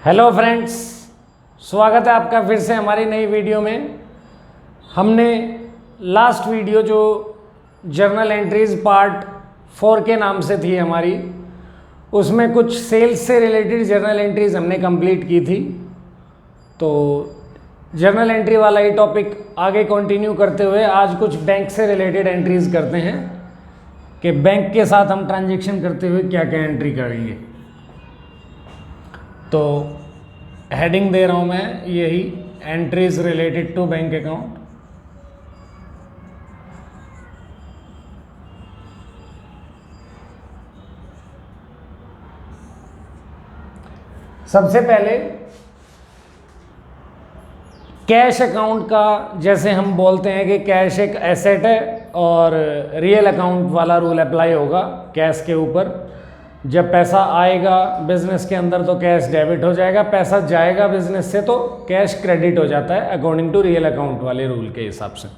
Hello friends, स्वागत है आपका फिर से हमारी नई वीडियो में। हमने लास्ट वीडियो जो जर्नल एंट्रीज पार्ट 4 के नाम से थी हमारी, उसमें कुछ सेल्स से रिलेटेड जर्नल एंट्रीज हमने कंप्लीट की थी। तो जर्नल एंट्री वाला ये टॉपिक आगे कंटिन्यू करते हुए आज कुछ बैंक से रिलेटेड एंट्रीज करते हैं कि बैंक के साथ हम ट्रांजैक्शन करते हुए क्या क्या एंट्री करेंगे। तो हेडिंग दे रहा हूँ मैं यही, entries related to bank account. सबसे पहले कैश अकाउंट का, जैसे हम बोलते हैं कि कैश एक एसेट है और रियल अकाउंट वाला रूल अप्लाई होगा कैश के ऊपर। जब पैसा आएगा बिजनेस के अंदर तो कैश डेबिट हो जाएगा, पैसा जाएगा बिजनेस से तो कैश क्रेडिट हो जाता है अकॉर्डिंग टू रियल अकाउंट वाले रूल के हिसाब से।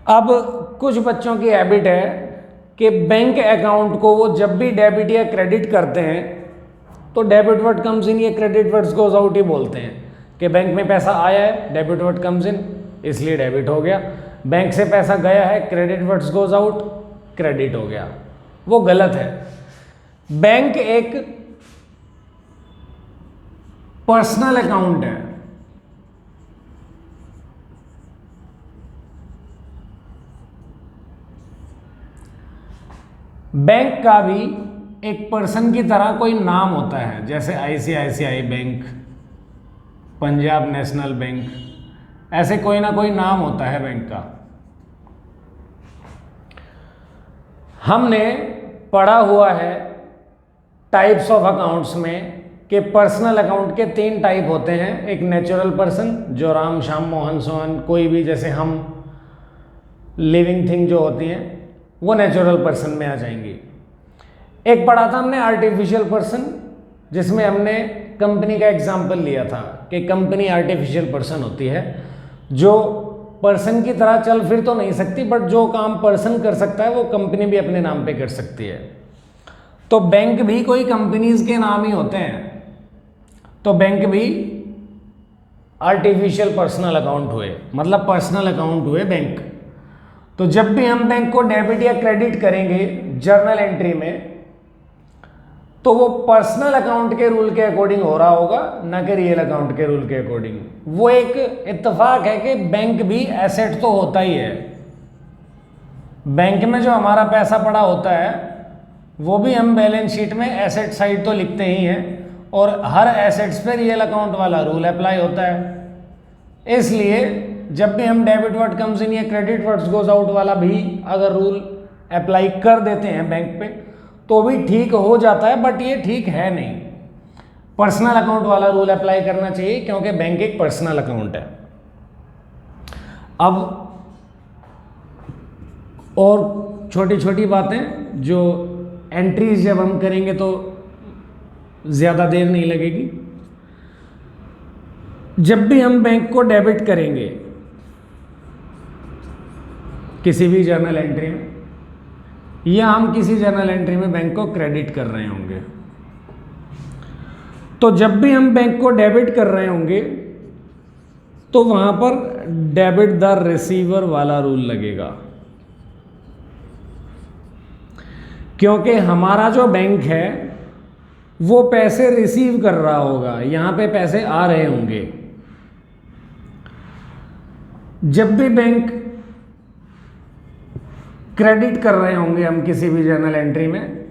अब कुछ बच्चों की हैबिट है कि बैंक अकाउंट को वो जब भी डेबिट या क्रेडिट करते हैं तो डेबिट वर्ड कम्स इन या क्रेडिट वर्ड्स गोज आउट ही बोलते हैं कि बैंक में पैसा आया है, डेबिट वर्ड कम्स इन, इसलिए डेबिट हो गया। बैंक से पैसा गया है, credit words goes out, credit हो गया। वो गलत है। बैंक एक पर्सनल अकाउंट है। बैंक का भी एक पर्सन की तरह कोई नाम होता है, जैसे ICICI bank, Punjab national bank, ऐसे कोई ना कोई नाम होता है बैंक का। हमने पढ़ा हुआ है टाइप्स ऑफ अकाउंट्स में कि पर्सनल अकाउंट के 3 टाइप होते हैं। एक नेचुरल पर्सन, जो राम श्याम मोहन सोहन कोई भी, जैसे हम लिविंग थिंग जो होती हैं वो नेचुरल पर्सन में आ जाएंगी। एक पढ़ा था हमने आर्टिफिशियल पर्सन, जिसमें हमने कंपनी का एग्जाम्पल लिया था कि कंपनी आर्टिफिशियल पर्सन होती है जो पर्सन की तरह चल फिर तो नहीं सकती, बट जो काम पर्सन कर सकता है वो कंपनी भी अपने नाम पे कर सकती है। तो बैंक भी कोई कंपनीज के नाम ही होते हैं, तो बैंक भी आर्टिफिशियल पर्सनल अकाउंट हुए, मतलब पर्सनल अकाउंट हुए बैंक। तो जब भी हम बैंक को डेबिट या क्रेडिट करेंगे जर्नल एंट्री में, तो वो पर्सनल अकाउंट के रूल के अकॉर्डिंग हो रहा होगा, ना कि रियल अकाउंट के रूल के अकॉर्डिंग। वो एक इत्तेफाक है कि बैंक भी एसेट तो होता ही है। बैंक में जो हमारा पैसा पड़ा होता है वो भी हम बैलेंस शीट में एसेट साइड तो लिखते ही हैं, और हर एसेट्स पे रियल अकाउंट वाला रूल अप्लाई होता है। इसलिए जब भी हम डेबिट वर्ड कम्स इन या क्रेडिट वर्ड्स गोज आउट वाला भी अगर रूल अप्लाई कर देते हैं बैंक पे तो भी ठीक हो जाता है, बट ये ठीक है नहीं। पर्सनल अकाउंट वाला रूल अप्लाई करना चाहिए क्योंकि बैंक एक पर्सनल अकाउंट है। अब और छोटी छोटी बातें जो एंट्रीज जब हम करेंगे तो ज़्यादा देर नहीं लगेगी। जब भी हम बैंक को डेबिट करेंगे किसी भी जर्नल एंट्री में, या हम किसी जर्नल एंट्री में बैंक को क्रेडिट कर रहे होंगे, तो जब भी हम बैंक को डेबिट कर रहे होंगे तो वहां पर डेबिट द रिसीवर वाला रूल लगेगा, क्योंकि हमारा जो बैंक है वो पैसे रिसीव कर रहा होगा, यहां पे पैसे आ रहे होंगे। जब भी बैंक क्रेडिट कर रहे होंगे हम किसी भी जर्नल एंट्री में,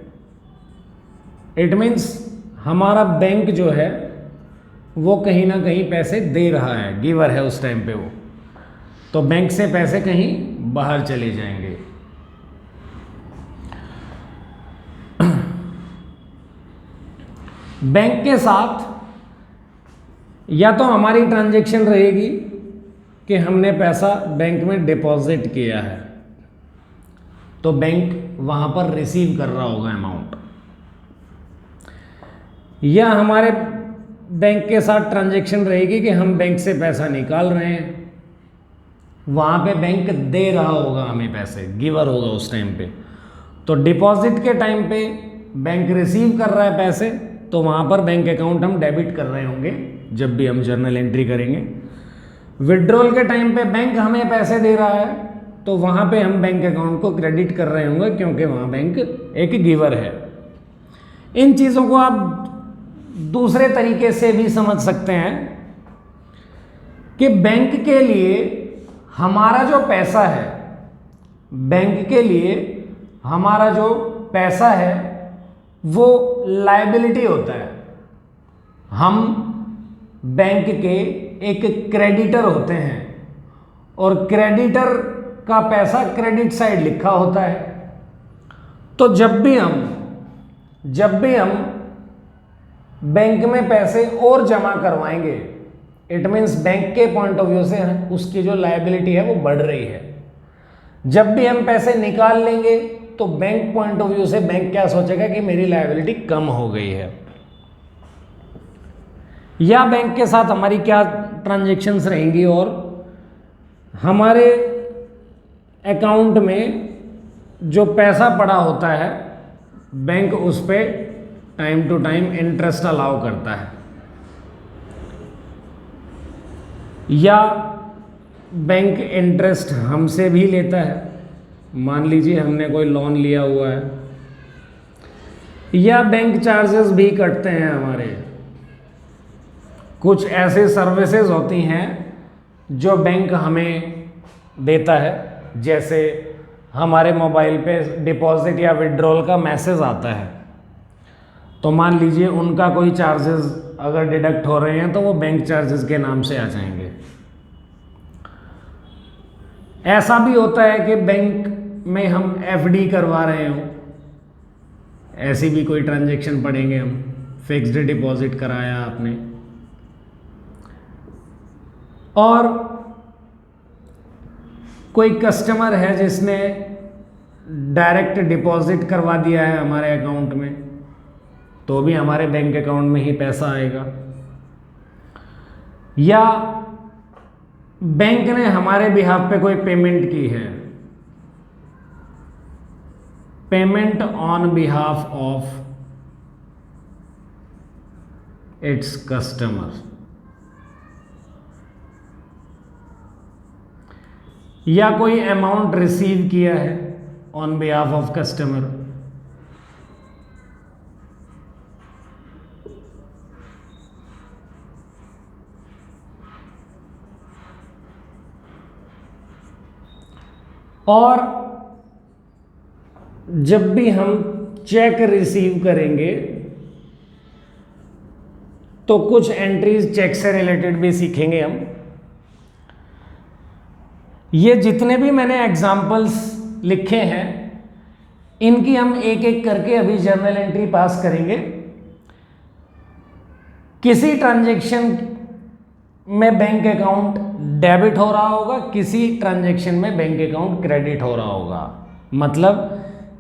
इट मीन्स हमारा बैंक जो है वो कहीं ना कहीं पैसे दे रहा है, गिवर है उस टाइम पे वो, तो बैंक से पैसे कहीं बाहर चले जाएंगे। बैंक के साथ या तो हमारी ट्रांजैक्शन रहेगी कि हमने पैसा बैंक में डिपॉजिट किया है, तो बैंक वहां पर रिसीव कर रहा होगा अमाउंट, या हमारे बैंक के साथ ट्रांजैक्शन रहेगी कि हम बैंक से पैसा निकाल रहे हैं, वहां पे बैंक दे रहा होगा हमें पैसे, गिवर होगा उस टाइम पे। तो डिपॉजिट के टाइम पे बैंक रिसीव कर रहा है पैसे, तो वहाँ पर बैंक अकाउंट हम डेबिट कर रहे होंगे जब भी हम जर्नल एंट्री करेंगे। विड्रॉल के टाइम पे बैंक हमें पैसे दे रहा है तो वहाँ पे हम बैंक अकाउंट को क्रेडिट कर रहे होंगे क्योंकि वहाँ बैंक एक गिवर है। इन चीज़ों को आप दूसरे तरीके से भी समझ सकते हैं कि बैंक के लिए हमारा जो पैसा है, बैंक के लिए हमारा जो पैसा है वो लायबिलिटी होता है। हम बैंक के एक क्रेडिटर होते हैं और क्रेडिटर का पैसा क्रेडिट साइड लिखा होता है। तो जब भी हम बैंक में पैसे और जमा करवाएंगे, इट मीन्स बैंक के पॉइंट ऑफ व्यू से उसकी जो लायबिलिटी है वो बढ़ रही है। जब भी हम पैसे निकाल लेंगे तो बैंक पॉइंट ऑफ व्यू से बैंक क्या सोचेगा कि मेरी लायबिलिटी कम हो गई है। या बैंक के साथ हमारी क्या ट्रांजैक्शंस रहेंगी और हमारे अकाउंट में जो पैसा पड़ा होता है बैंक उस पर time to time interest allow करता है। या बैंक इंटरेस्ट हमसे भी लेता है। मान लीजिए हमने कोई लोन लिया हुआ है, या बैंक चार्जेस भी कटते हैं हमारे। कुछ ऐसे सर्विसेज होती हैं जो बैंक हमें देता है, जैसे हमारे मोबाइल पे डिपॉजिट या विड्रॉल का मैसेज आता है तो मान लीजिए उनका कोई चार्जेस अगर डिडक्ट हो रहे हैं तो वो बैंक चार्जेस के नाम से आ जाएंगे। ऐसा भी होता है कि बैंक में हम एफडी करवा रहे हो, ऐसी भी कोई ट्रांजैक्शन पढ़ेंगे हम। फिक्स्ड डिपॉजिट कराया आपने और कोई कस्टमर है जिसने डायरेक्ट डिपॉजिट करवा दिया है हमारे अकाउंट में, तो भी हमारे बैंक अकाउंट में ही पैसा आएगा। या बैंक ने हमारे बिहाफ पे कोई पेमेंट की है, payment on behalf of its customer, या कोई अमाउंट रिसीव किया है ऑन बिहाफ ऑफ कस्टमर, और जब भी हम चेक रिसीव करेंगे तो कुछ एंट्रीज चेक से रिलेटेड भी सीखेंगे हम। ये जितने भी मैंने एग्जाम्पल्स लिखे हैं इनकी हम एक एक करके अभी जर्नल एंट्री पास करेंगे। किसी ट्रांजैक्शन में बैंक अकाउंट डेबिट हो रहा होगा, किसी ट्रांजैक्शन में बैंक अकाउंट क्रेडिट हो रहा होगा। मतलब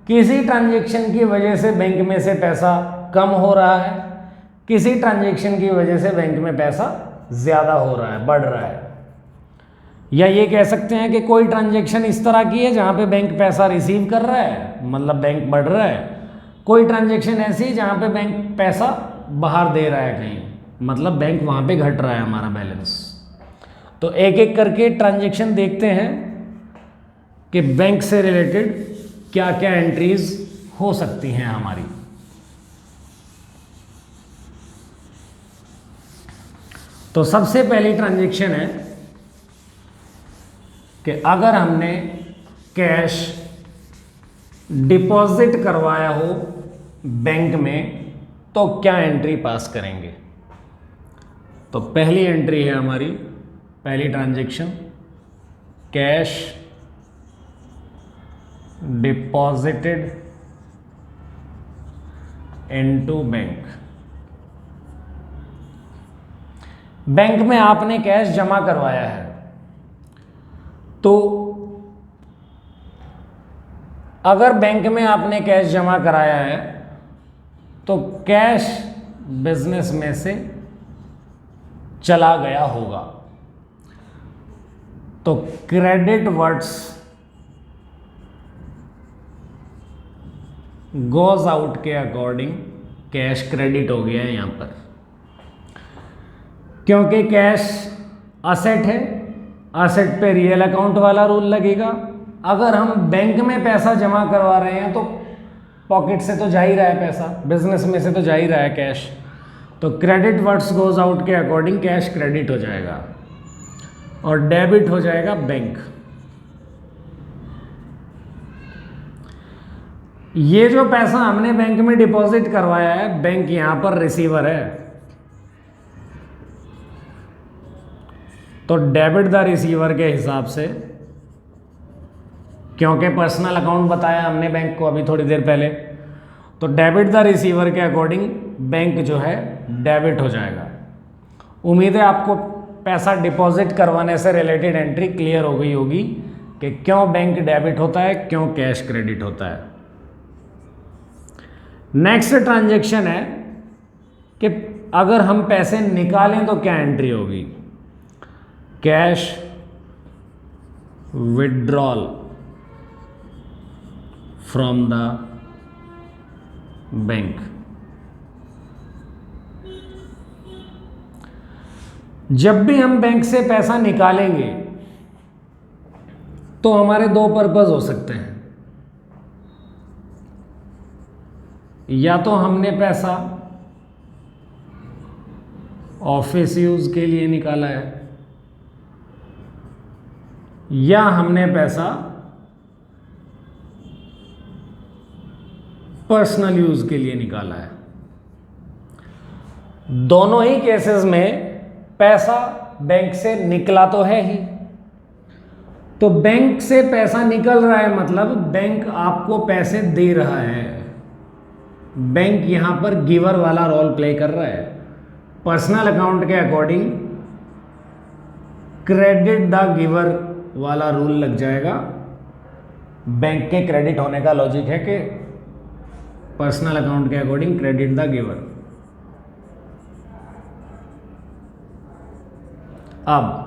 किसी ट्रांजैक्शन की वजह से बैंक में से पैसा कम हो रहा है, किसी ट्रांजैक्शन की वजह से बैंक में पैसा ज़्यादा हो रहा है, बढ़ रहा है। या ये कह सकते हैं कि कोई ट्रांजैक्शन इस तरह की है जहाँ पे बैंक पैसा रिसीव कर रहा है, मतलब बैंक बढ़ रहा है। कोई ट्रांजैक्शन ऐसी है जहाँ पे बैंक पैसा बाहर दे रहा है कहीं, मतलब बैंक वहाँ पे घट रहा है हमारा बैलेंस। तो एक एक करके ट्रांजैक्शन देखते हैं कि बैंक से रिलेटेड क्या क्या एंट्रीज हो सकती हैं हमारी। तो सबसे पहली ट्रांजैक्शन है कि अगर हमने कैश डिपॉजिट करवाया हो बैंक में तो क्या एंट्री पास करेंगे। तो पहली एंट्री है हमारी, पहली transaction, cash deposited into bank. Bank में आपने कैश जमा करवाया है तो अगर बैंक में आपने कैश जमा कराया है तो कैश बिजनेस में से चला गया होगा। तो क्रेडिट वर्ड्स गोज आउट के अकॉर्डिंग कैश क्रेडिट हो गया है यहाँ पर, क्योंकि कैश असेट है, असेट पे रियल अकाउंट वाला रूल लगेगा। अगर हम बैंक में पैसा जमा करवा रहे हैं तो पॉकेट से तो जा ही रहा है पैसा, बिजनेस में से तो जा ही रहा है कैश, तो क्रेडिट वर्ड्स गोज आउट के अकॉर्डिंग कैश क्रेडिट हो जाएगा और डेबिट हो जाएगा बैंक। ये जो पैसा हमने बैंक में डिपॉजिट करवाया है, बैंक यहां पर रिसीवर है, तो डेबिट द रिसीवर के हिसाब से, क्योंकि पर्सनल अकाउंट बताया हमने बैंक को अभी थोड़ी देर पहले, तो डेबिट द रिसीवर के अकॉर्डिंग बैंक जो है डेबिट हो जाएगा। उम्मीद है आपको पैसा डिपॉजिट करवाने से रिलेटेड एंट्री क्लियर हो गई होगी कि क्यों बैंक डेबिट होता है, क्यों कैश क्रेडिट होता है। नेक्स्ट ट्रांजैक्शन है कि अगर हम पैसे निकालें तो क्या एंट्री होगी, cash withdrawal from the bank. जब भी हम बैंक से पैसा निकालेंगे तो हमारे दो पर्पस हो सकते हैं, या तो हमने पैसा ऑफिस यूज के लिए निकाला है, या हमने पैसा पर्सनल यूज के लिए निकाला है। दोनों ही केसेस में पैसा बैंक से निकला तो है ही, तो बैंक से पैसा निकल रहा है मतलब बैंक आपको पैसे दे रहा है, बैंक यहां पर गिवर वाला रोल प्ले कर रहा है। पर्सनल अकाउंट के अकॉर्डिंग क्रेडिट द गिवर वाला रूल लग जाएगा। बैंक के क्रेडिट होने का लॉजिक है कि पर्सनल अकाउंट के अकॉर्डिंग क्रेडिट द गिवर। अब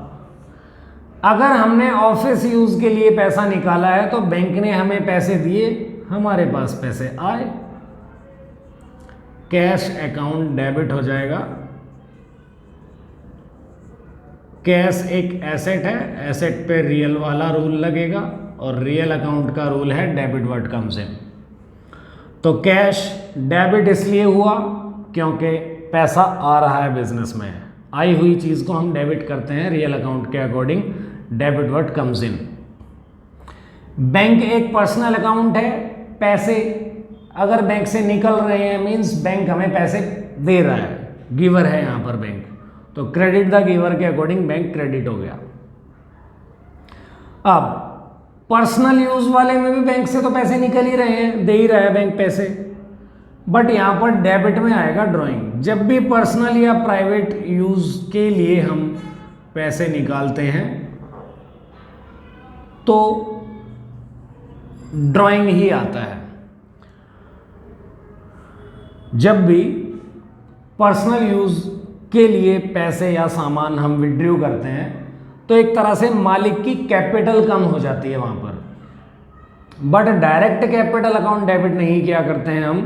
अगर हमने ऑफिस यूज के लिए पैसा निकाला है तो बैंक ने हमें पैसे दिए, हमारे पास पैसे आए, कैश अकाउंट डेबिट हो जाएगा। कैश एक एसेट है, एसेट पे रियल वाला रूल लगेगा और रियल अकाउंट का रूल है डेबिट वर्ड कम्स इन। तो कैश डेबिट इसलिए हुआ क्योंकि पैसा आ रहा है बिजनेस में, आई हुई चीज़ को हम डेबिट करते हैं रियल अकाउंट के according, debit word comes in. Bank एक पर्सनल अकाउंट है, पैसे अगर बैंक से निकल रहे हैं मीन्स बैंक हमें पैसे दे रहा है, गिवर है यहां पर बैंक, तो क्रेडिट द गिवर के अकॉर्डिंग बैंक क्रेडिट हो गया। अब पर्सनल यूज वाले में भी बैंक से तो पैसे निकल ही रहे हैं, दे ही रहा है बैंक पैसे, बट यहां पर डेबिट में आएगा ड्राइंग। जब भी पर्सनल या प्राइवेट यूज के लिए हम पैसे निकालते हैं तो ड्राइंग ही आता है। जब भी पर्सनल यूज के लिए पैसे या सामान हम विड्रॉ करते हैं तो एक तरह से मालिक की कैपिटल कम हो जाती है वहां पर, but direct capital account debit नहीं किया करते हैं हम,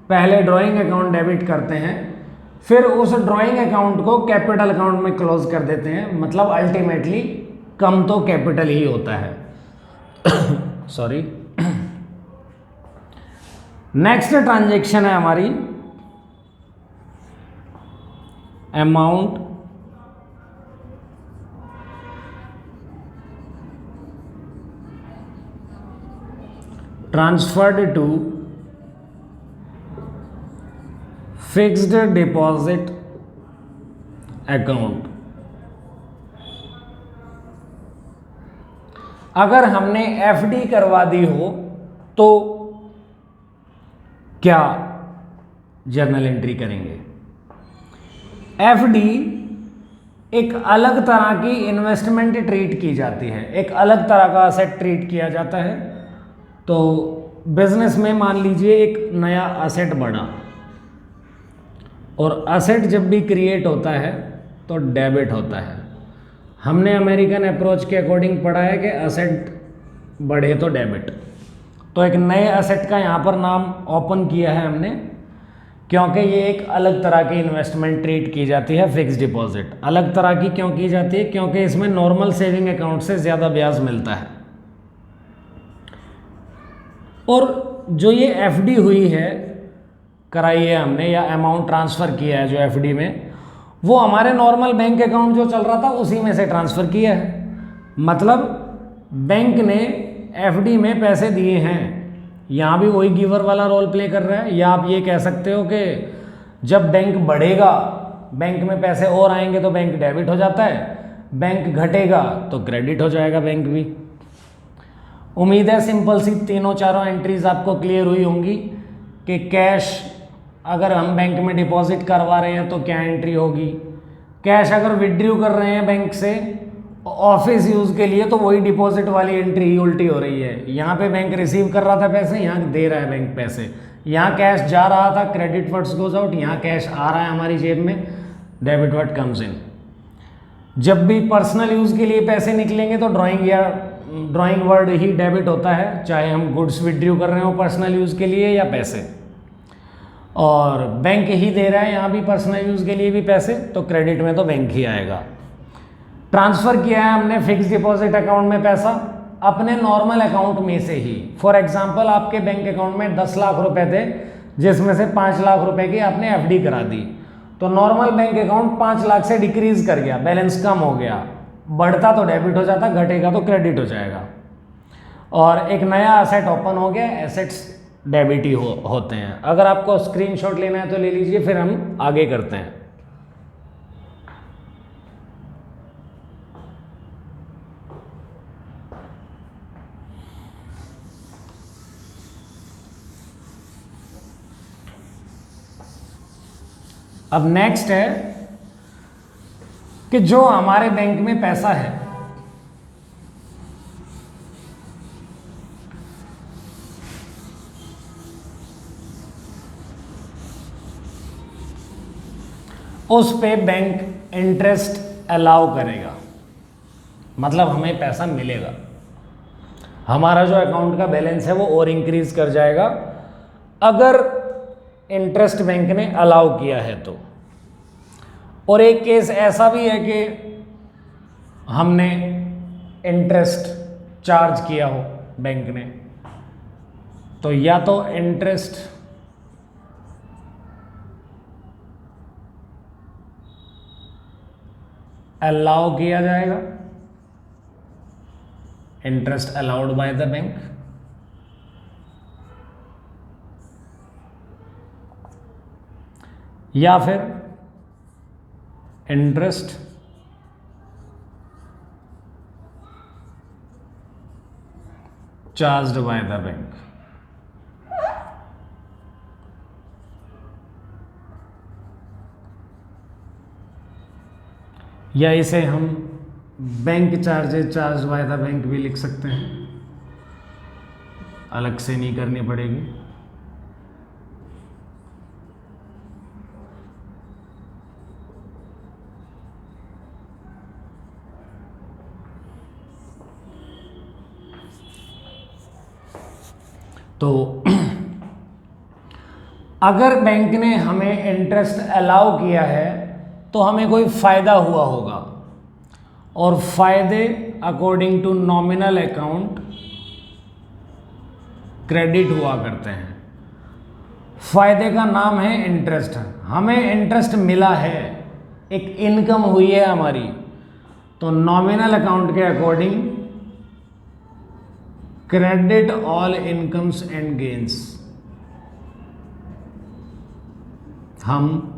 पहले ड्राइंग अकाउंट डेबिट करते हैं, फिर उस ड्राइंग अकाउंट को कैपिटल अकाउंट में क्लोज कर देते हैं, मतलब अल्टीमेटली कम तो कैपिटल ही होता है। सॉरी। नेक्स्ट ट्रांजैक्शन है हमारी amount transferred to fixed deposit account. अगर हमने एफडी करवा दी हो तो क्या जर्नल एंट्री करेंगे। एफडी एक अलग तरह की इन्वेस्टमेंट ट्रीट की जाती है, एक अलग तरह का असेट ट्रीट किया जाता है। तो बिजनेस में मान लीजिए एक नया असेट बढ़ा, और असेट जब भी क्रिएट होता है तो डेबिट होता है। हमने अमेरिकन अप्रोच के अकॉर्डिंग पढ़ा है कि असेट बढ़े तो डेबिट। तो एक नए असेट का यहाँ पर नाम ओपन किया है हमने क्योंकि ये एक अलग तरह की इन्वेस्टमेंट ट्रीट की जाती है। फिक्स डिपॉजिट अलग तरह की क्यों की जाती है? क्योंकि इसमें नॉर्मल सेविंग अकाउंट से ज़्यादा ब्याज मिलता है। और जो ये एफडी हुई है, कराई है हमने, या अमाउंट ट्रांसफ़र किया है जो एफडी में, वो हमारे नॉर्मल बैंक अकाउंट जो चल रहा था उसी में से ट्रांसफ़र किया है। मतलब बैंक ने एफडी में पैसे दिए हैं, यहाँ भी वही गिवर वाला रोल प्ले कर रहा है। या आप ये कह सकते हो कि जब बैंक बढ़ेगा, बैंक में पैसे और आएंगे तो बैंक डेबिट हो जाता है, बैंक घटेगा तो क्रेडिट हो जाएगा बैंक भी। उम्मीद है सिंपल सी तीनों चारों एंट्रीज आपको क्लियर हुई होंगी कि कैश अगर हम बैंक में डिपॉजिट करवा रहे हैं तो क्या एंट्री होगी, कैश अगर विड्रॉ कर रहे हैं बैंक से ऑफिस यूज़ के लिए तो वही डिपॉजिट वाली एंट्री ही उल्टी हो रही है। यहाँ पे बैंक रिसीव कर रहा था पैसे, यहाँ दे रहा है बैंक पैसे। यहाँ कैश जा रहा था, क्रेडिट वर्ड्स गोज आउट, यहाँ कैश आ रहा है हमारी जेब में, डेबिट वर्ड कम्स इन। जब भी पर्सनल यूज़ के लिए पैसे निकलेंगे तो ड्राइंग वर्ड ही डेबिट होता है, चाहे हम गुड्स विड्रॉ कर रहे हो पर्सनल यूज़ के लिए या पैसे। और बैंक ही दे रहा है यहाँ भी पर्सनल यूज़ के लिए भी पैसे, तो क्रेडिट में तो बैंक ही आएगा। ट्रांसफ़र किया है हमने फिक्स डिपॉजिट अकाउंट में पैसा अपने नॉर्मल अकाउंट में से ही। फॉर एग्जांपल आपके बैंक अकाउंट में 10 लाख रुपए थे, जिसमें से 5 लाख रुपए की आपने एफडी करा दी, तो नॉर्मल बैंक अकाउंट 5 लाख से डिक्रीज कर गया, बैलेंस कम हो गया। बढ़ता तो डेबिट हो जाता, घटेगा तो क्रेडिट हो जाएगा। और एक नया एसेट ओपन हो गया, एसेट्स डेबिट ही होते हैं। अगर आपको स्क्रीनशॉट लेना है तो ले लीजिए, फिर हम आगे करते हैं। अब नेक्स्ट है कि जो हमारे बैंक में पैसा है उस पे बैंक इंटरेस्ट अलाउ करेगा, मतलब हमें पैसा मिलेगा। हमारा जो अकाउंट का बैलेंस है वो और इंक्रीज कर जाएगा अगर इंटरेस्ट बैंक ने अलाउ किया है तो। और एक केस ऐसा भी है कि हमने इंटरेस्ट चार्ज किया हो बैंक ने, तो या तो इंटरेस्ट अलाउ किया जाएगा, interest allowed by the bank, या फिर interest charged by the bank. या इसे हम bank charges charge by the bank भी लिख सकते हैं, अलग से नहीं करनी पड़ेगी। तो अगर बैंक ने हमें इंटरेस्ट अलाउ किया है तो हमें कोई फ़ायदा हुआ होगा, और फ़ायदे according to nominal account credit हुआ करते हैं। फ़ायदे का नाम है इंटरेस्ट। हमें इंटरेस्ट मिला है, एक इनकम हुई है हमारी, तो नॉमिनल अकाउंट के according credit all incomes and gains, हम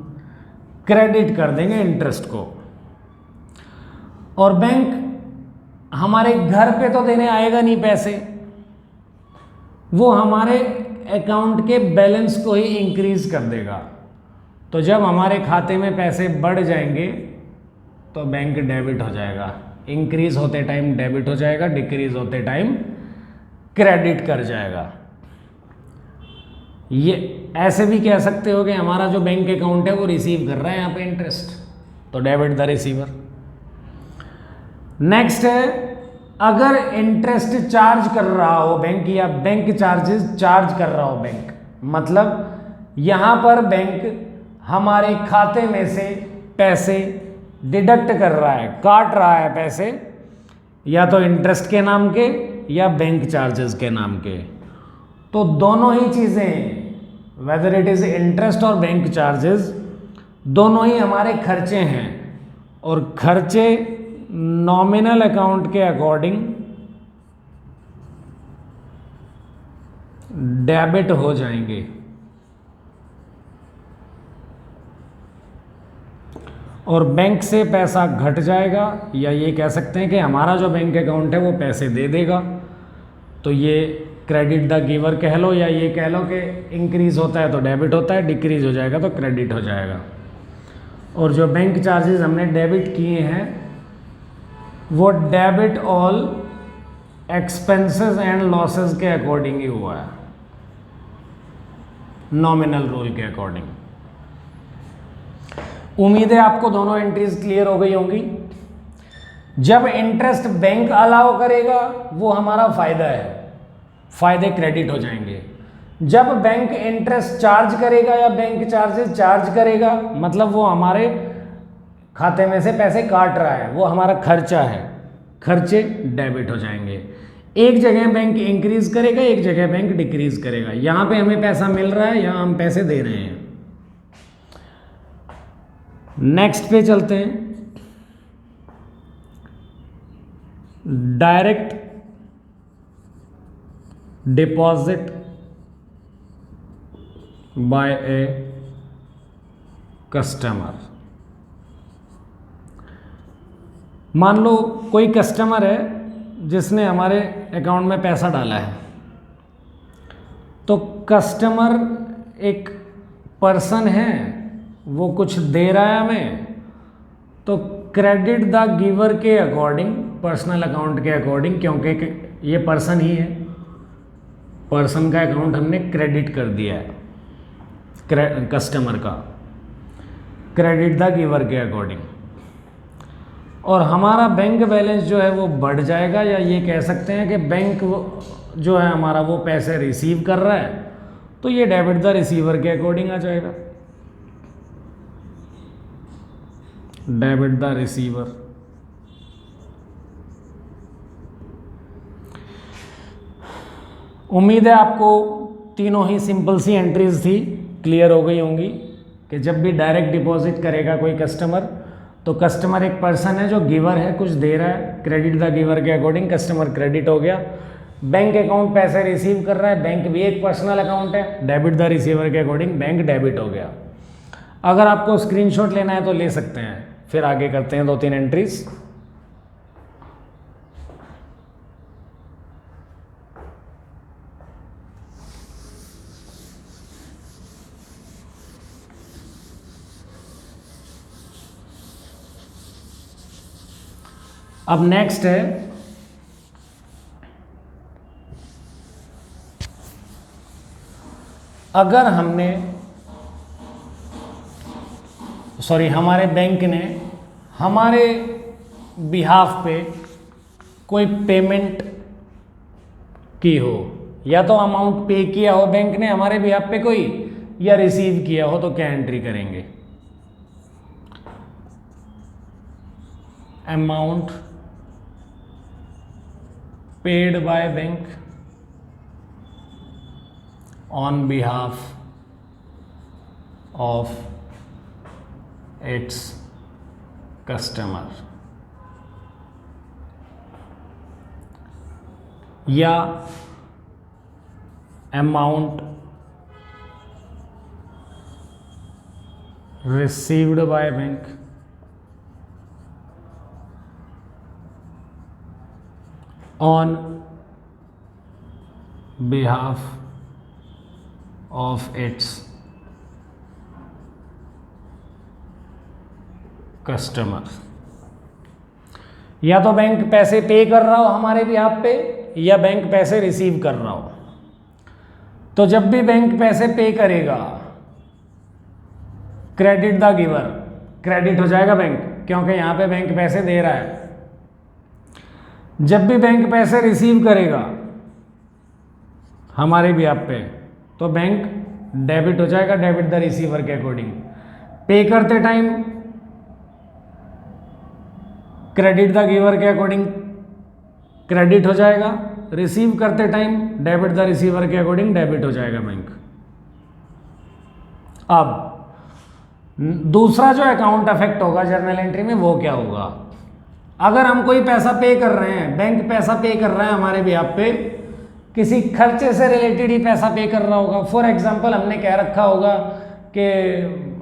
क्रेडिट कर देंगे इंटरेस्ट को। और बैंक हमारे घर पे तो देने आएगा नहीं पैसे, वो हमारे अकाउंट के बैलेंस को ही इंक्रीज कर देगा। तो जब हमारे खाते में पैसे बढ़ जाएंगे तो बैंक डेबिट हो जाएगा, इंक्रीज होते टाइम डेबिट हो जाएगा, डिक्रीज होते टाइम क्रेडिट कर जाएगा। ये ऐसे भी कह सकते हो कि हमारा जो बैंक अकाउंट है वो रिसीव कर रहा है यहाँ पे इंटरेस्ट, तो डेबिट द रिसीवर। नेक्स्ट है, अगर इंटरेस्ट चार्ज कर रहा हो बैंक, या बैंक चार्जेस चार्ज कर रहा हो बैंक, मतलब यहाँ पर बैंक हमारे खाते में से पैसे डिडक्ट कर रहा है, काट रहा है पैसे, या तो इंटरेस्ट के नाम के या बैंक चार्जेस के नाम के। तो दोनों ही चीज़ें, वेदर इट इज़ इंटरेस्ट और बैंक चार्जेस, दोनों ही हमारे खर्चे हैं, और खर्चे नॉमिनल अकाउंट के अकॉर्डिंग डेबिट हो जाएंगे, और बैंक से पैसा घट जाएगा, या ये कह सकते हैं कि हमारा जो बैंक अकाउंट है वो पैसे दे देगा। तो ये क्रेडिट द गिवर कह लो, या ये कह लो कि इंक्रीज़ होता है तो डेबिट होता है, डिक्रीज़ हो जाएगा तो क्रेडिट हो जाएगा। और जो बैंक चार्जेस हमने डेबिट किए हैं वो debit all expenses and losses के अकॉर्डिंग ही हुआ है, नॉमिनल रूल के अकॉर्डिंग। उम्मीद है आपको दोनों एंट्रीज क्लियर हो गई होंगी। जब इंटरेस्ट बैंक अलाउ करेगा वो हमारा फायदा है, फायदे क्रेडिट हो जाएंगे। जब बैंक इंटरेस्ट चार्ज करेगा या बैंक चार्जेस चार्ज करेगा, मतलब वो हमारे खाते में से पैसे काट रहा है, वो हमारा खर्चा है, खर्चे डेबिट हो जाएंगे। एक जगह बैंक इंक्रीज करेगा, एक जगह बैंक डिक्रीज करेगा। यहाँ पे हमें पैसा मिल रहा है, यहाँ हम पैसे दे रहे हैं। नेक्स्ट पे चलते हैं। Direct deposit by a customer. मान लो कोई कस्टमर है जिसने हमारे अकाउंट में पैसा डाला है, तो कस्टमर एक पर्सन है, वो कुछ दे रहा है हमें, तो क्रेडिट द गिवर के अकॉर्डिंग, पर्सनल अकाउंट के अकॉर्डिंग, क्योंकि ये पर्सन ही है, पर्सन का अकाउंट हमने क्रेडिट कर दिया है कस्टमर का, क्रेडिट द गिवर के अकॉर्डिंग। और हमारा बैंक बैलेंस जो है वो बढ़ जाएगा, या ये कह सकते हैं कि बैंक जो है हमारा वो पैसे रिसीव कर रहा है, तो ये डेबिट द रिसीवर के अकॉर्डिंग आ जाएगा, डेबिट द रिसीवर। उम्मीद है आपको तीनों ही सिंपल सी एंट्रीज थी क्लियर हो गई होंगी कि जब भी डायरेक्ट डिपॉजिट करेगा कोई कस्टमर, तो कस्टमर एक पर्सन है जो गिवर है, कुछ दे रहा है, क्रेडिट द गिवर के अकॉर्डिंग कस्टमर क्रेडिट हो गया। बैंक अकाउंट पैसे रिसीव कर रहा है, बैंक भी एक पर्सनल अकाउंट है, डेबिट द रिसीवर के अकॉर्डिंग बैंक डेबिट हो गया। अगर आपको स्क्रीनशॉट लेना है तो ले सकते हैं, फिर आगे करते हैं 2-3 एंट्रीज। अब नेक्स्ट है अगर हमने हमारे बैंक ने हमारे बिहाफ पे कोई पेमेंट की हो, या तो अमाउंट पे किया हो बैंक ने हमारे बिहाफ पे कोई, या रिसीव किया हो, तो क्या एंट्री करेंगे? Amount paid by bank on behalf of its customer, या amount received by bank on behalf of its customer। या तो बैंक पैसे पे कर रहा हो हमारे बिहाफ पे, या बैंक पैसे रिसीव कर रहा हो। तो जब भी बैंक पैसे पे करेगा, क्रेडिट द गिवर, क्रेडिट हो जाएगा बैंक, क्योंकि यहां पे बैंक पैसे दे रहा है। जब भी बैंक पैसे रिसीव करेगा हमारे बिहाफ पे, तो बैंक डेबिट हो जाएगा, डेबिट द रिसीवर के अकॉर्डिंग। पे करते टाइम क्रेडिट द गिवर के अकॉर्डिंग क्रेडिट हो जाएगा, रिसीव करते टाइम डेबिट द रिसीवर के अकॉर्डिंग डेबिट हो जाएगा बैंक। अब दूसरा जो अकाउंट अफेक्ट होगा जर्नल एंट्री में वो क्या होगा? अगर हम कोई पैसा पे कर रहे हैं, बैंक पैसा पे कर रहा है हमारे बिहाफ पे, किसी खर्चे से रिलेटेड ही पैसा पे कर रहा होगा। फॉर एग्जांपल हमने कह रखा होगा कि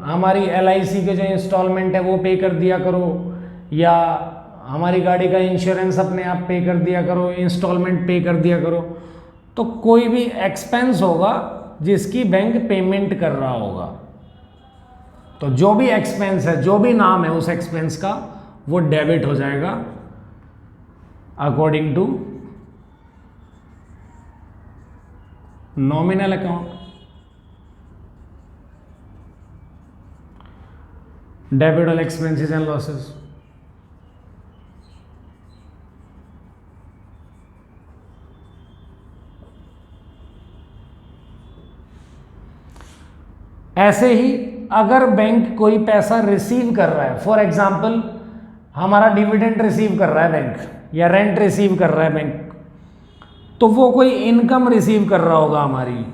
हमारी LIC के जो इंस्टॉलमेंट है वो पे कर दिया करो, या हमारी गाड़ी का इंश्योरेंस अपने आप पे कर दिया करो, इंस्टॉलमेंट पे कर दिया करो। तो कोई भी एक्सपेंस होगा जिसकी बैंक पेमेंट कर रहा होगा, तो जो भी एक्सपेंस है, जो भी नाम है उस एक्सपेंस का, वो डेबिट हो जाएगा according to nominal account. Debit all expenses and losses. ऐसे ही अगर बैंक कोई पैसा रिसीव कर रहा है, फॉर एग्जांपल हमारा डिविडेंड रिसीव कर रहा है बैंक, या रेंट रिसीव कर रहा है बैंक, तो वो कोई इनकम रिसीव कर रहा होगा हमारी,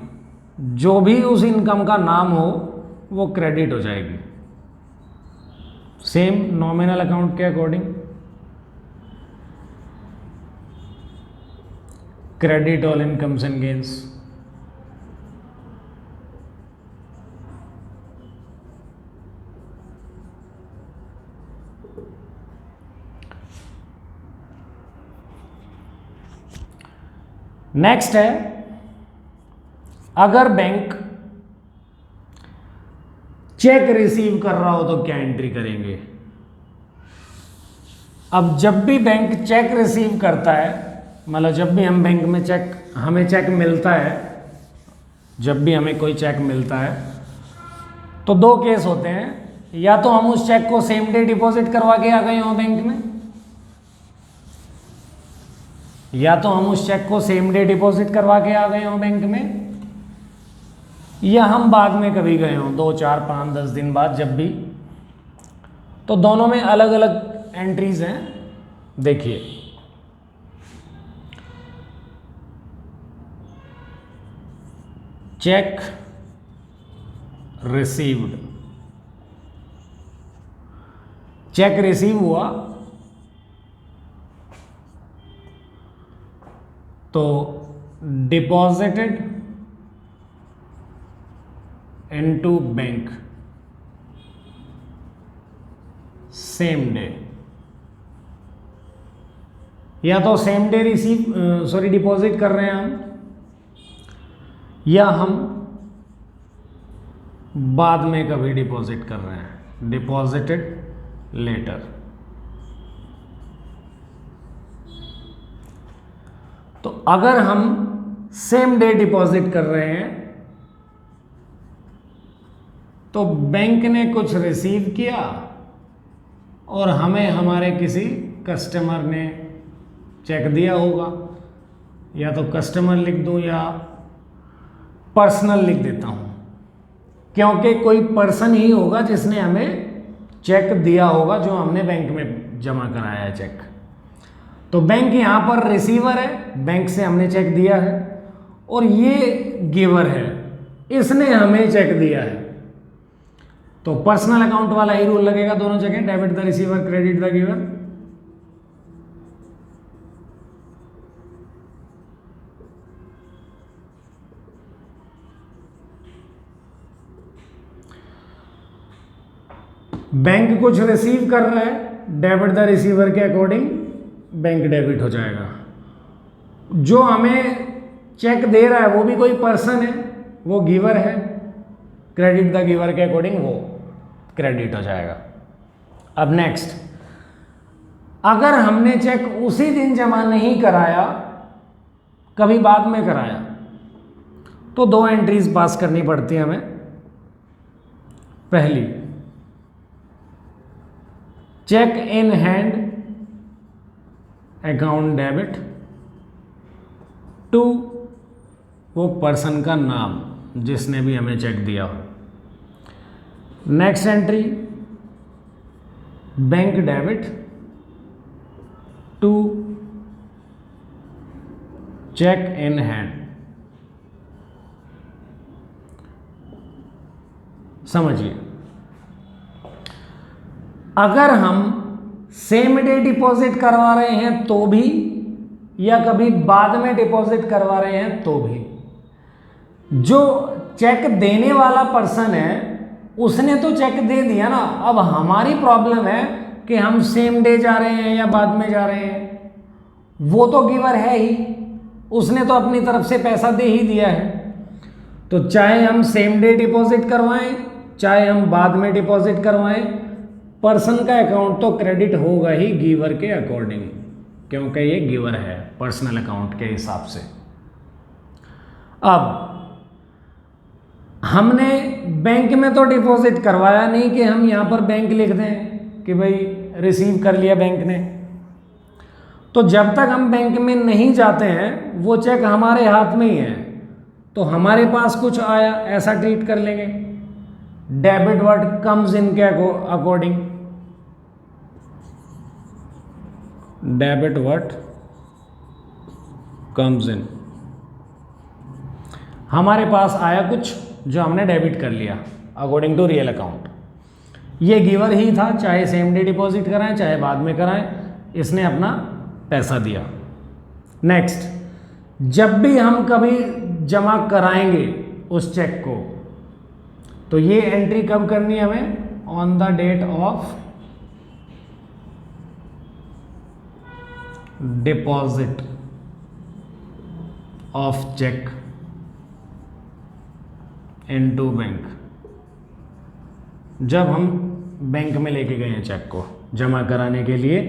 जो भी उस इनकम का नाम हो वो क्रेडिट हो जाएगी, सेम नॉमिनल अकाउंट के according credit all incomes and gains. Next है, अगर बैंक चेक रिसीव कर रहा हो तो क्या एंट्री करेंगे? अब जब भी बैंक चेक रिसीव करता है, मतलब जब भी हम बैंक में हमें चेक मिलता है, जब भी हमें कोई चेक मिलता है तो दो केस होते हैं, या तो हम उस चेक को सेम डे डिपॉजिट करवा के आ गए हों बैंक में, या तो हम उस चेक को सेम डे डिपॉजिट करवा के आ गए हों बैंक में, या हम बाद में कभी गए हों 2, 4, 5, 10 दिन बाद, जब भी। तो दोनों में अलग अलग एंट्रीज हैं। देखिए, चेक रिसीव्ड, चेक रिसीव हुआ तो deposited into bank same day, या तो सेम डे डिपॉजिट कर रहे हैं हम, या हम बाद में कभी डिपॉजिट कर रहे हैं, डिपॉजिटेड लेटर। तो अगर हम सेम डे डिपॉजिट कर रहे हैं तो बैंक ने कुछ रिसीव किया और हमें हमारे किसी कस्टमर ने चेक दिया होगा, या तो कस्टमर लिख दूं या पर्सनल लिख देता हूं, क्योंकि कोई पर्सन ही होगा जिसने हमें चेक दिया होगा जो हमने बैंक में जमा कराया है चेक। तो बैंक यहां पर रिसीवर है, बैंक से हमने चेक दिया है, और ये गिवर है, इसने हमें चेक दिया है। तो पर्सनल अकाउंट वाला ही रूल लगेगा दोनों जगह, debit the receiver, credit the giver. Bank कुछ रिसीव कर रहा है, डेबिट द रिसीवर के अकॉर्डिंग बैंक डेबिट हो जाएगा। जो हमें चेक दे रहा है वो भी कोई पर्सन है, वो गिवर है, क्रेडिट द गिवर के अकॉर्डिंग वो क्रेडिट हो जाएगा। अब नेक्स्ट, अगर हमने चेक उसी दिन जमा नहीं कराया, कभी बाद में कराया, तो दो एंट्रीज पास करनी पड़ती है हमें। पहली, cheque in hand account debit to वो पर्सन का नाम, जिसने भी हमें चेक दिया। Next entry, bank debit to cheque in hand. समझिए, अगर हम सेम डे डिपॉजिट करवा रहे हैं तो भी, या कभी बाद में डिपॉजिट करवा रहे हैं तो भी, जो चेक देने वाला पर्सन है उसने तो चेक दे दिया ना। अब हमारी प्रॉब्लम है कि हम सेम डे जा रहे हैं या बाद में जा रहे हैं। वो तो गिवर है ही, उसने तो अपनी तरफ से पैसा दे ही दिया है। तो चाहे हम सेम डे डिपॉजिट करवाएं चाहे हम बाद में डिपॉजिट करवाएं, पर्सन का अकाउंट तो क्रेडिट होगा ही गिवर के अकॉर्डिंग, क्योंकि ये गिवर है पर्सनल अकाउंट के हिसाब से। अब हमने बैंक में तो डिपॉजिट करवाया नहीं कि हम यहाँ पर बैंक लिख दें कि भाई रिसीव कर लिया बैंक ने। तो जब तक हम बैंक में नहीं जाते हैं वो चेक हमारे हाथ में ही है, तो हमारे पास कुछ आया ऐसा ट्रीट कर लेंगे। डेबिट व्हाट कम्स इन के according, debit what comes in, हमारे पास आया कुछ जो हमने डेबिट कर लिया अकॉर्डिंग टू रियल अकाउंट। ये गिवर ही था, चाहे सेम डे डिपॉजिट कराएं चाहे बाद में कराएं, इसने अपना पैसा दिया। नेक्स्ट, जब भी हम कभी जमा कराएंगे उस चेक को, तो ये एंट्री कब करनी है हमें? On the date of deposit of cheque into bank. जब हम बैंक में लेके गए हैं चेक को जमा कराने के लिए,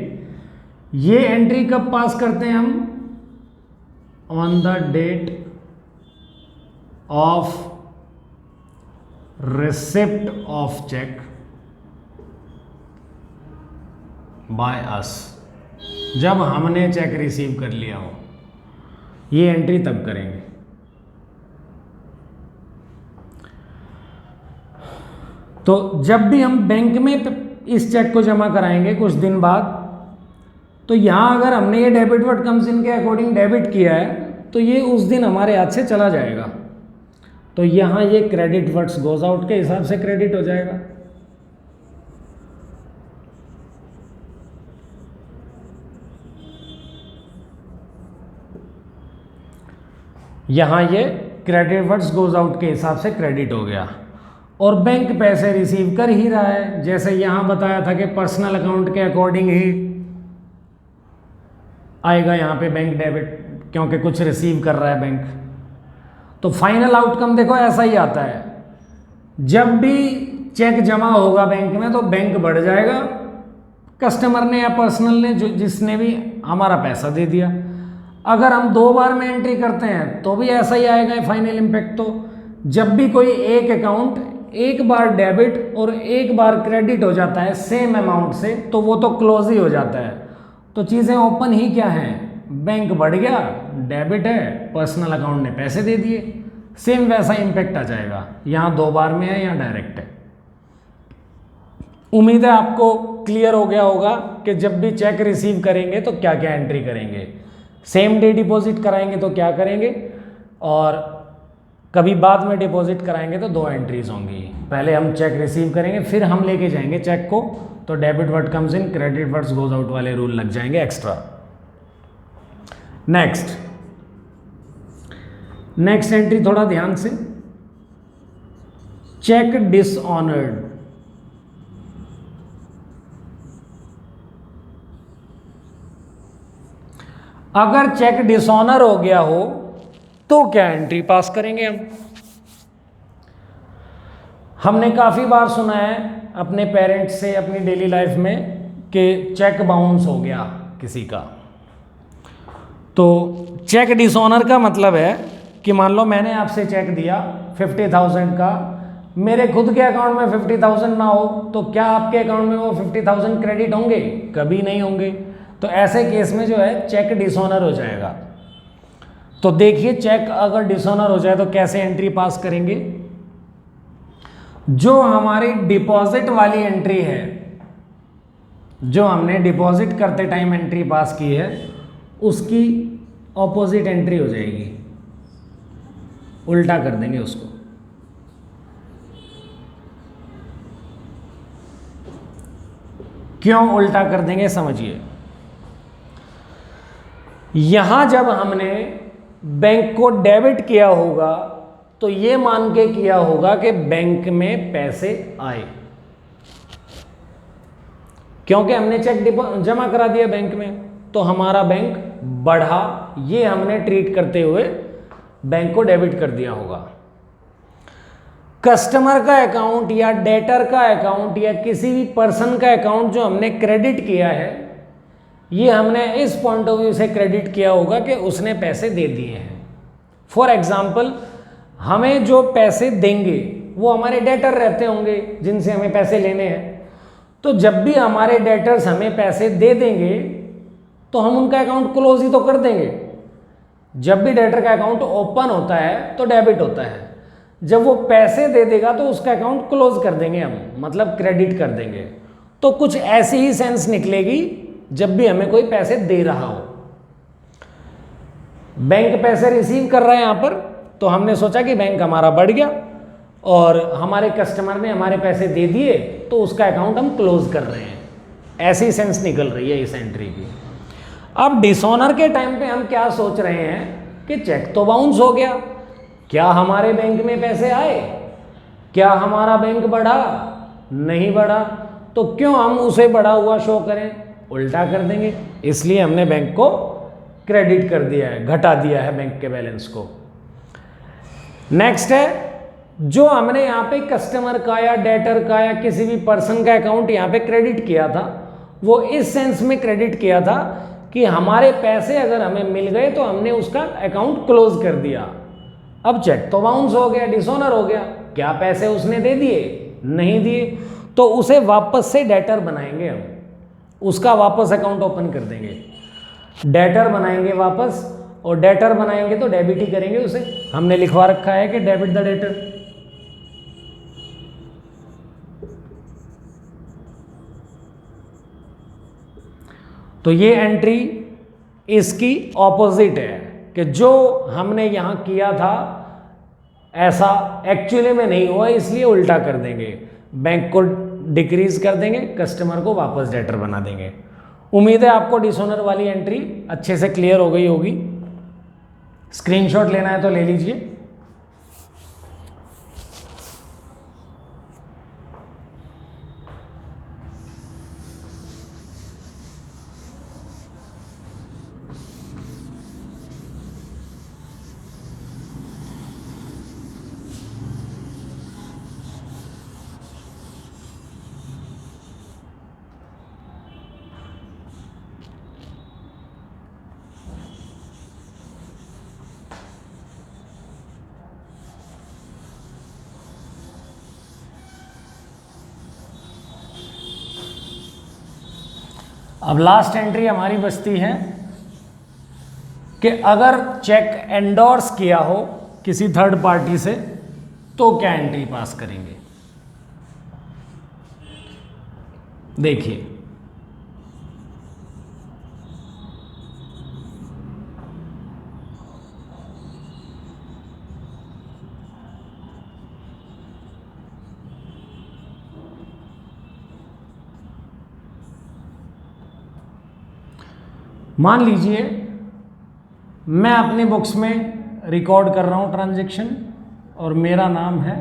ये एंट्री कब पास करते हैं हम? On the date of receipt of cheque by us, जब हमने चेक रिसीव कर लिया हो, ये एंट्री तब करेंगे। तो जब भी हम बैंक में इस चेक को जमा कराएंगे कुछ दिन बाद, तो यहां अगर हमने ये डेबिट व्हाट कम्स इन के अकॉर्डिंग डेबिट किया है तो ये उस दिन हमारे हाथ से चला जाएगा। तो यहां ये क्रेडिट व्हाट्स गोज आउट के हिसाब से क्रेडिट हो जाएगा। यहां ये क्रेडिट व्हाट्स गोज आउट के हिसाब से क्रेडिट हो गया, और बैंक पैसे रिसीव कर ही रहा है। जैसे यहां बताया था कि पर्सनल अकाउंट के अकॉर्डिंग ही आएगा यहां पे बैंक डेबिट, क्योंकि कुछ रिसीव कर रहा है बैंक। तो फाइनल आउटकम देखो ऐसा ही आता है, जब भी चेक जमा होगा बैंक में तो बैंक बढ़ जाएगा, कस्टमर ने या पर्सनल ने जो जिसने भी हमारा पैसा दे दिया। अगर हम 2 बार में एंट्री करते हैं तो भी ऐसा ही आएगा फाइनल इम्पैक्ट। तो जब भी कोई एक अकाउंट एक बार डेबिट और एक बार क्रेडिट हो जाता है सेम अमाउंट से, तो वो तो क्लोज ही हो जाता है। तो चीज़ें ओपन ही क्या हैं, बैंक बढ़ गया, डेबिट है, पर्सनल अकाउंट ने पैसे दे दिए, सेम वैसा इम्पैक्ट आ जाएगा। यहाँ 2 बार में है, यहाँ डायरेक्ट है। उम्मीद है आपको क्लियर हो गया होगा कि जब भी चेक रिसीव करेंगे तो क्या क्या एंट्री करेंगे, सेम डे डिपॉजिट कराएंगे तो क्या करेंगे, और कभी बाद में डिपॉजिट कराएंगे तो 2 एंट्रीज होंगी। पहले हम चेक रिसीव करेंगे, फिर हम लेके जाएंगे चेक को, तो debit what comes in credit what's goes out वाले रूल लग जाएंगे एक्स्ट्रा। नेक्स्ट एंट्री थोड़ा ध्यान से, चेक डिसऑनर्ड। अगर चेक डिसऑनर हो गया हो तो क्या एंट्री पास करेंगे हम? हमने काफ़ी बार सुना है अपने पेरेंट्स से अपनी डेली लाइफ में कि चेक बाउंस हो गया किसी का। तो चेक डिसऑनर का मतलब है कि मान लो मैंने आपसे चेक दिया 50,000 का, मेरे खुद के अकाउंट में 50,000 ना हो, तो क्या आपके अकाउंट में वो 50,000 क्रेडिट होंगे? कभी नहीं होंगे। तो ऐसे केस में जो है चेक डिसऑनर हो जाएगा। तो देखिए चेक अगर डिसऑनर हो जाए तो कैसे एंट्री पास करेंगे। जो हमारी डिपॉजिट वाली एंट्री है, जो हमने डिपॉजिट करते टाइम एंट्री पास की है, उसकी ऑपोजिट एंट्री हो जाएगी, उल्टा कर देंगे उसको। क्यों उल्टा कर देंगे समझिए। यहां जब हमने बैंक को डेबिट किया होगा तो ये मान के किया होगा कि बैंक में पैसे आए, क्योंकि हमने चेक जमा करा दिया बैंक में, तो हमारा बैंक बढ़ा, ये हमने ट्रीट करते हुए बैंक को डेबिट कर दिया होगा। कस्टमर का अकाउंट या डेटर का अकाउंट या किसी भी पर्सन का अकाउंट जो हमने क्रेडिट किया है, ये हमने इस पॉइंट ऑफ व्यू से क्रेडिट किया होगा कि उसने पैसे दे दिए हैं। फॉर एग्जाम्पल, हमें जो पैसे देंगे वो हमारे डेटर रहते होंगे जिनसे हमें पैसे लेने हैं, तो जब भी हमारे डेटर्स हमें पैसे दे देंगे तो हम उनका अकाउंट क्लोज ही तो कर देंगे। जब भी डेटर का अकाउंट ओपन होता है तो डेबिट होता है, जब वो पैसे दे देगा तो उसका अकाउंट क्लोज कर देंगे हम, मतलब क्रेडिट कर देंगे। तो कुछ ऐसी ही सेंस निकलेगी जब भी हमें कोई पैसे दे रहा हो। बैंक पैसे रिसीव कर रहा है यहां पर, तो हमने सोचा कि बैंक हमारा बढ़ गया और हमारे कस्टमर ने हमारे पैसे दे दिए तो उसका अकाउंट हम क्लोज कर रहे हैं, ऐसी सेंस निकल रही है इस एंट्री की। अब डिसऑनर के टाइम पे हम क्या सोच रहे हैं कि चेक तो बाउंस हो गया, क्या हमारे बैंक में पैसे आए, क्या हमारा बैंक बढ़ा, नहीं बढ़ा, तो क्यों हम उसे बढ़ा हुआ शो करें, उल्टा कर देंगे। इसलिए हमने बैंक को क्रेडिट कर दिया है, घटा दिया है बैंक के बैलेंस को। नेक्स्ट है, जो हमने यहाँ पे कस्टमर का या डेटर का या किसी भी पर्सन का अकाउंट यहाँ पे क्रेडिट किया था, वो इस सेंस में क्रेडिट किया था कि हमारे पैसे अगर हमें मिल गए तो हमने उसका अकाउंट क्लोज कर दिया। अब चेक तो बाउंस हो गया, डिसऑनर हो गया, क्या पैसे उसने दे दिए, नहीं दिए, तो उसे वापस से डेटर बनाएंगे हम, उसका वापस अकाउंट ओपन कर देंगे, डेटर बनाएंगे वापस, और डेटर बनाएंगे तो डेबिट ही करेंगे उसे। हमने लिखवा रखा है कि डेबिट द डेटर। तो ये एंट्री इसकी ऑपोजिट है कि जो हमने यहां किया था ऐसा एक्चुअली में नहीं हुआ, इसलिए उल्टा कर देंगे, बैंक को डिक्रीज कर देंगे, कस्टमर को वापस डेटर बना देंगे। उम्मीद है आपको डिसऑनर वाली एंट्री अच्छे से क्लियर हो गई होगी। स्क्रीनशॉट लेना है तो ले लीजिए। अब लास्ट एंट्री हमारी बचती है कि अगर चेक एंडोर्स किया हो किसी थर्ड पार्टी से तो क्या एंट्री पास करेंगे। देखिए, मान लीजिए मैं अपनी बुक्स में रिकॉर्ड कर रहा हूं ट्रांजैक्शन और मेरा नाम है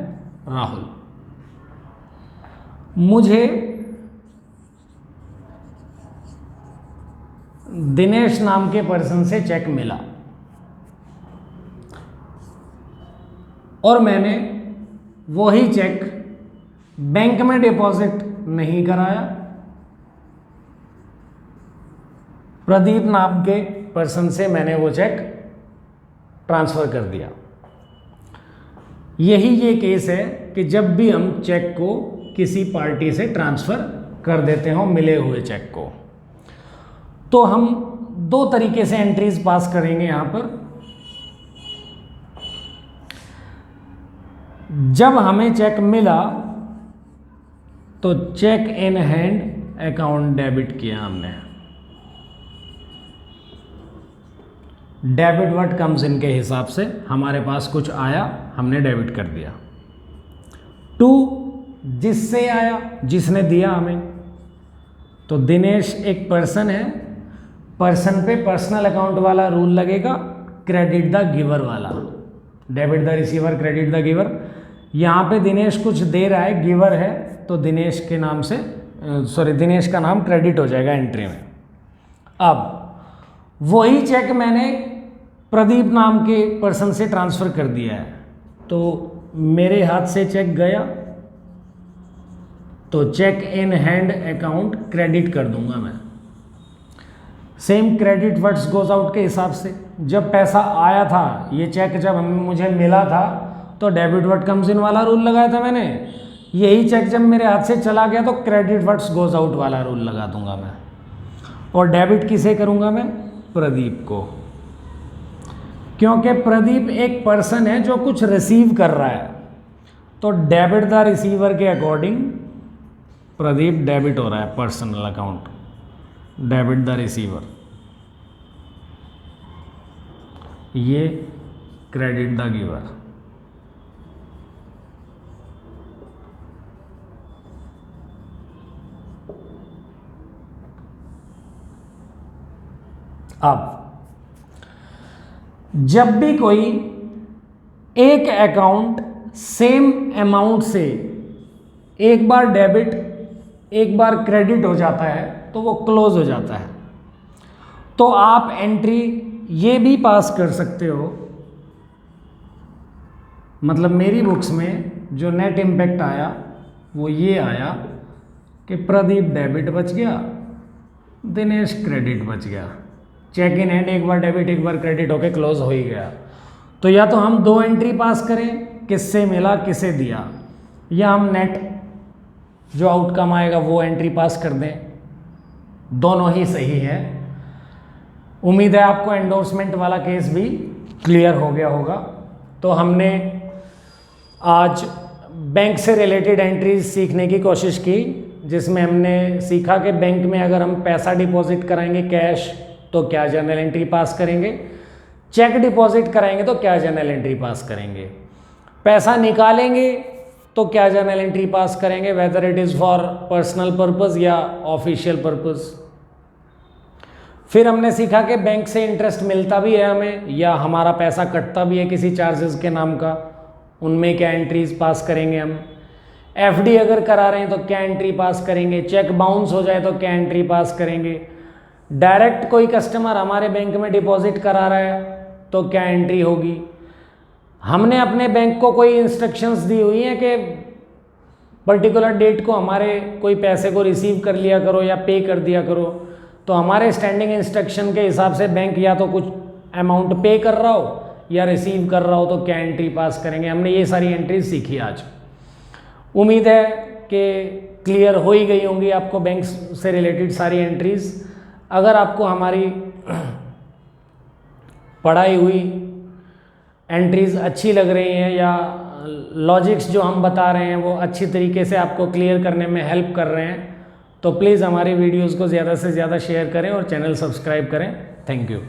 राहुल। मुझे दिनेश नाम के पर्सन से चेक मिला और मैंने वही चेक बैंक में डिपॉजिट नहीं कराया, प्रदीप नाम के पर्सन से मैंने वो चेक ट्रांसफ़र कर दिया। यही ये केस है कि जब भी हम चेक को किसी पार्टी से ट्रांसफ़र कर देते हो मिले हुए चेक को, तो हम दो तरीके से एंट्रीज पास करेंगे यहाँ पर। जब हमें चेक मिला तो cheque in hand account debit किया हमने। डेबिट व्हाट कम्स इन के हिसाब से हमारे पास कुछ आया, हमने डेबिट कर दिया। टू, जिससे आया, जिसने दिया हमें, तो दिनेश एक पर्सन है, पर्सन पे पर्सनल अकाउंट वाला रूल लगेगा, क्रेडिट द गिवर वाला, debit the receiver credit the giver. यहाँ पे दिनेश कुछ दे रहा है, गिवर है, तो दिनेश के नाम से दिनेश का नाम क्रेडिट हो जाएगा एंट्री में। अब वही चेक मैंने प्रदीप नाम के पर्सन से ट्रांसफ़र कर दिया है, तो मेरे हाथ से चेक गया तो cheque in hand account credit कर दूंगा मैं। Same credit words goes out के हिसाब से जब पैसा आया था, ये चेक जब मुझे मिला था तो डेबिट वर्ड कम्स इन वाला रूल लगाया था मैंने। यही चेक जब मेरे हाथ से चला गया तो क्रेडिट वर्ड्स गोज आउट वाला रूल लगा दूंगा मैं। और डेबिट किसे करूंगा मैं? प्रदीप को, क्योंकि प्रदीप एक पर्सन है जो कुछ रिसीव कर रहा है, तो डेबिट द रिसीवर के अकॉर्डिंग प्रदीप डेबिट हो रहा है personal account, debit the receiver, ये क्रेडिट द गिवर। अब जब भी कोई एक अकाउंट सेम अमाउंट से एक बार डेबिट एक बार क्रेडिट हो जाता है तो वो क्लोज हो जाता है। तो आप एंट्री ये भी पास कर सकते हो, मतलब मेरी बुक्स में जो नेट इम्पैक्ट आया वो ये आया कि प्रदीप डेबिट बच गया, दिनेश क्रेडिट बच गया। चेक इन हैंड एक बार डेबिट एक बार क्रेडिट होके क्लोज हो ही गया। तो या तो हम दो एंट्री पास करें, किससे मिला किसे दिया, या हम नेट जो आउटकम आएगा वो एंट्री पास कर दें। दोनों ही सही है। उम्मीद है आपको एंडोर्समेंट वाला केस भी क्लियर हो गया होगा। तो हमने आज बैंक से रिलेटेड एंट्रीज सीखने की कोशिश की, जिसमें हमने सीखा कि बैंक में अगर हम पैसा डिपॉजिट कराएंगे कैश तो क्या जर्नल एंट्री पास करेंगे, चेक डिपॉजिट कराएंगे तो क्या जर्नल एंट्री पास करेंगे, पैसा निकालेंगे तो क्या जर्नल एंट्री पास करेंगे, whether it is for personal purpose या ऑफिशियल पर्पस। फिर हमने सीखा कि बैंक से इंटरेस्ट मिलता भी है हमें या हमारा पैसा कटता भी है किसी चार्जेस के नाम का, उनमें क्या एंट्रीज पास करेंगे हम। एफडी अगर करा रहे हैं तो क्या एंट्री पास करेंगे, चेक बाउंस हो जाए तो क्या एंट्री पास करेंगे, डायरेक्ट कोई कस्टमर हमारे बैंक में डिपॉजिट करा रहा है तो क्या एंट्री होगी। हमने अपने बैंक को कोई इंस्ट्रक्शंस दी हुई हैं कि पर्टिकुलर डेट को हमारे कोई पैसे को रिसीव कर लिया करो या पे कर दिया करो, तो हमारे स्टैंडिंग इंस्ट्रक्शन के हिसाब से बैंक या तो कुछ अमाउंट पे कर रहा हो या रिसीव कर रहा हो तो क्या एंट्री पास करेंगे। हमने ये सारी एंट्रीज सीखी आज। उम्मीद है कि क्लियर हो ही गई होंगी आपको बैंक से रिलेटेड सारी एंट्रीज। अगर आपको हमारी पढ़ाई हुई एंट्रीज अच्छी लग रही हैं या लॉजिक्स जो हम बता रहे हैं वो अच्छी तरीके से आपको क्लियर करने में हेल्प कर रहे हैं, तो प्लीज़ हमारी वीडियोस को ज़्यादा से ज़्यादा शेयर करें और चैनल सब्सक्राइब करें। Thank you.